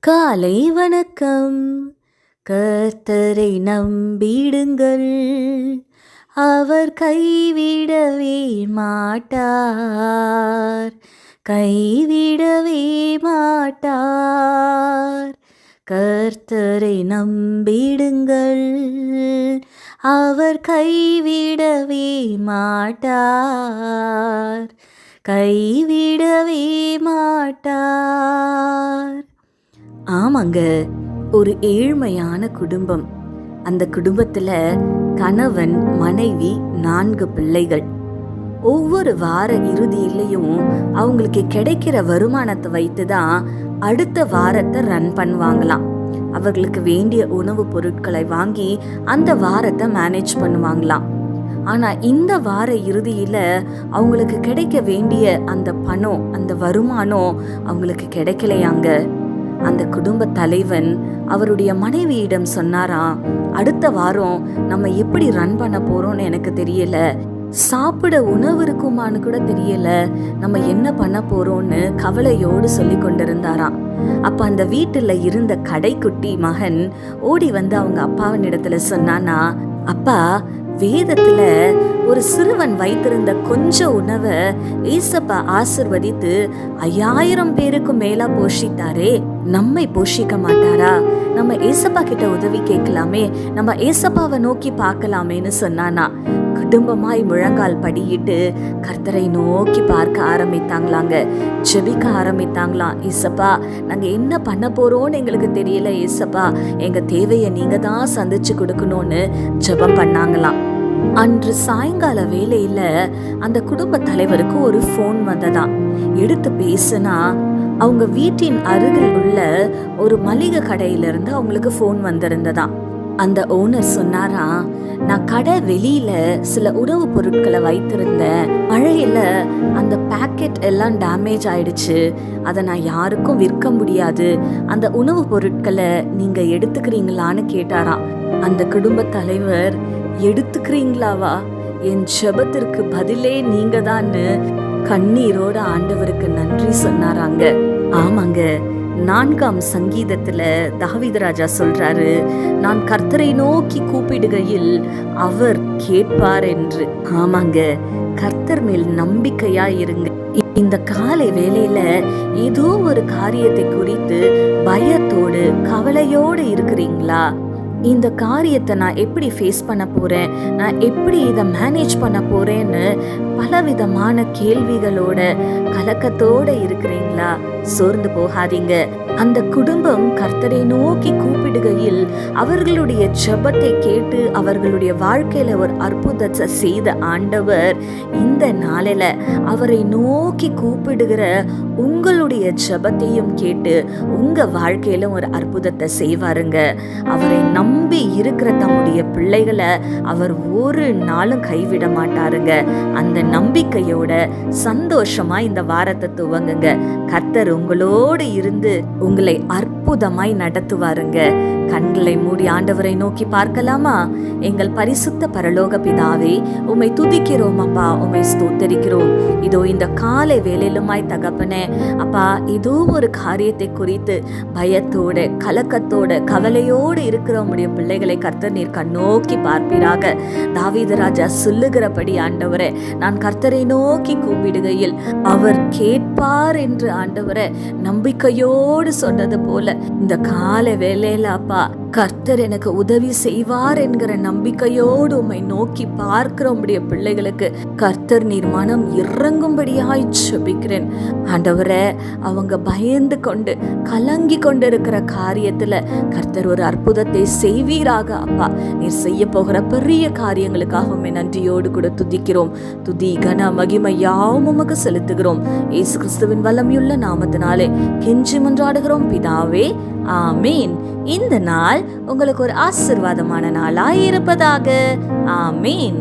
காலை வணக்கம். கர்த்தரை நம்பிடுங்கள், அவர் கைவிடவே மாட்டார், கைவிடவே மாட்டார். கர்த்தரை நம்பிடுங்கள், அவர் கைவிடவே மாட்டார், கைவிடவே மாட்டார். ஆமாங்க, ஒரு ஏழ்மையான குடும்பம். அந்த குடும்பத்துல கணவன், மனைவி, 4 பிள்ளைகள். ஒவ்வொரு வார இறுதியிலையும் அவங்களுக்கு கிடைக்கிற வருமானத்தை வைத்து தான் அடுத்த வாரத்தை ரன் பண்ணுவாங்களாம். அவர்களுக்கு வேண்டிய உணவுப் பொருட்களை வாங்கி அந்த வாரத்தை மேனேஜ் பண்ணுவாங்களாம். ஆனா இந்த வார இறுதியில அவங்களுக்கு கிடைக்க வேண்டிய அந்த பணம், அந்த வருமானம் அவங்களுக்கு கிடைக்கலையாங்க. அந்த குடும்ப தலைவன் அவருடைய மனைவியிடம் சொன்னாராம், அடுத்த வாரம் நம்ம எப்படி ரன் பண்ண போறோம்னு எனக்கு தெரியல, சாப்பிட உணவு இருக்குமான்னு கூட தெரியல, நம்ம என்ன பண்ண போறோம்னு கவலையோடு சொல்லி கொண்டிருந்தாராம். அப்ப அந்த வீட்டுல இருந்த கடைக்குட்டி மகன் ஓடி வந்து அவங்க அப்பாவின் இடத்துல சொன்னானா, அப்பா, வேதத்துல ஒரு சிறுவன் வைத்திருந்த கொஞ்ச உணவை ஏசப்பா ஆசிர்வதித்து 5000 பேருக்கு மேலா போஷித்தாரே, நம்மை போஷிக்க மாட்டாரா? நம்ம ஏசப்பா கிட்ட உதவி கேட்கலாமே, நம்ம ஏசப்பாவை நோக்கி பார்க்கலாமேன்னு சொன்னானா. குடும்பமாய் முழங்கால் படியிட்டு கர்த்தரை நோக்கி பார்க்க ஆரம்பித்தாங்களாங்க, ஜெபிக்க ஆரம்பித்தாங்களாம். ஏசப்பா, நாங்க என்ன பண்ண போறோம்னு எங்களுக்கு தெரியல ஏசப்பா, எங்க தேவையை நீங்க தான் சந்திச்சு கொடுக்கணும்னு ஜெபம் பண்ணாங்களாம். அன்று சாயங்கால வேளையில அந்த குடும்ப தலைவருக்கு ஒரு போன் வந்ததாம். எடுத்து பேசினா அவங்க வீட்டின் அருகில் உள்ள ஒரு மளிகை கடையிலிருந்து அவங்களுக்கு போன் வந்திருந்ததாம். அந்த ஓனர் சொன்னாரா, நான் கடை வெளியில சில உணவு பொருட்களை வைத்திருந்தேன், மழையில அந்த பேக்கெட் எல்லாம் டேமேஜ் ஆயிடுச்சு, அதை நான் யாருக்கும் விற்க முடியாது, அந்த உணவு பொருட்களை நீங்க எடுத்துக்கிறீங்களான்னு கேட்டாராம். அந்த குடும்ப தலைவர், எடுத்துக்கிறீங்களாவா, என் ஜெபத்திற்கு பதிலே நீங்க தான்னு கண்ணீரோட ஆண்டவருக்கு நன்றி சொன்னாராங்க. ஆமாங்க, 4ஆம் சங்கீதத்துல தாவீது ராஜா சொல்றாரு, நான் கர்த்தரை நோக்கி கூப்பிடுகையில் அவர் கேட்பார் என்று. ஆமாங்க, கர்த்தர் மேல் நம்பிக்கையா இருங்க. இந்த காலை வேளையில ஏதோ ஒரு காரியத்தை குறித்து பயத்தோடு கவலையோடு இருக்கிறீங்களா? இந்த காரியத்தை நான் எப்படி ஃபேஸ் பண்ண போறேன், நான் எப்படி இதை மேனேஜ் பண்ண போறேன்னு பலவிதமான கேள்விகளோட கலக்கத்தோட இருக்கிறீங்களா? சோர்ந்து போகாதீங்க. அந்த குடும்பம் கர்த்தரை நோக்கி கூப்பிடுகையில் அவர்களுடைய ஜெபத்தை கேட்டு அவர்களுடைய வாழ்க்கையில ஒரு அற்புதத்தை செய்த ஆண்டவர் இந்த நாளில அவரை நோக்கி கூப்பிடுகிற உங்களுடைய ஜெபத்தையும் கேட்டு உங்க வாழ்க்கையில ஒரு அற்புதத்தை செய்வாருங்க. அவரை நம்பி இருக்கிற தம்முடைய பிள்ளைகளை அவர் ஒரு நாளும் கைவிட மாட்டாருங்க. அந்த நம்பிக்கையோட சந்தோஷமா இந்த வாரத்தை துவங்குங்க. கர்த்தர் உங்களோடு இருந்து உங்களை அற்புதமாய் நடத்துவாருங்க. கண்களை மூடி ஆண்டவரை நோக்கி பார்க்கலாமா? எங்கள் பரிசுத்த பரலோக பிதாவே, உம்மை துதிக்கிறோம் அப்பா, உம்மை ஸ்தோத்தரிக்கிறோம். இதோ இந்த காலை வேளையிலுமாய் தகப்பனே அப்பா, இதோ ஒரு காரியத்தை குறித்து பயத்தோட கலக்கத்தோட கவலையோடு இருக்கிற உம்முடைய பிள்ளைகளை கர்த்தர் நீர் கண்ணோக்கி பார்ப்பீராக. தாவீது ராஜா சொல்லுகிறபடி ஆண்டவரே, நான் கர்த்தரை நோக்கி கூப்பிடுகையில் அவர் கேட்பார் என்று ஆண்டவரே நம்பிக்கையோடு சொன்னது போல இந்த காலை வேளையில அப்பா, கர்த்தர் எனக்கு உதவி செய்வார் என்கிற நம்பிக்கையோடு உம்மை நோக்கி பார்க்கிற உம்முடைய பிள்ளைகளுக்கு கர்த்தர் நீர் மனம் இறங்கும்படியாய் ஜெபிக்கிறேன். ஆண்டவரே, அவங்க பயந்து கொண்டு கலங்கி கொண்டிருக்கிற காரியத்துல கர்த்தர் ஒரு அற்புதத்தை செய்வீராக அப்பா. நீர் செய்ய போகிற பெரிய காரியங்களுக்காக உம்மை நன்றியோடு கூட துதிக்கிறோம். துதி கன மகிமை யாவும் உமக்கு செலுத்துகிறோம். இயேசு கிறிஸ்துவின் வல்லமையுள்ள நாமத்தினாலே கெஞ்சி மன்றாடுகிறோம் பிதாவே, ஆமீன். இந்த நாள் உங்களுக்கு ஒரு ஆசீர்வாதமான நாளாய் இருப்பதாக. ஆமீன்.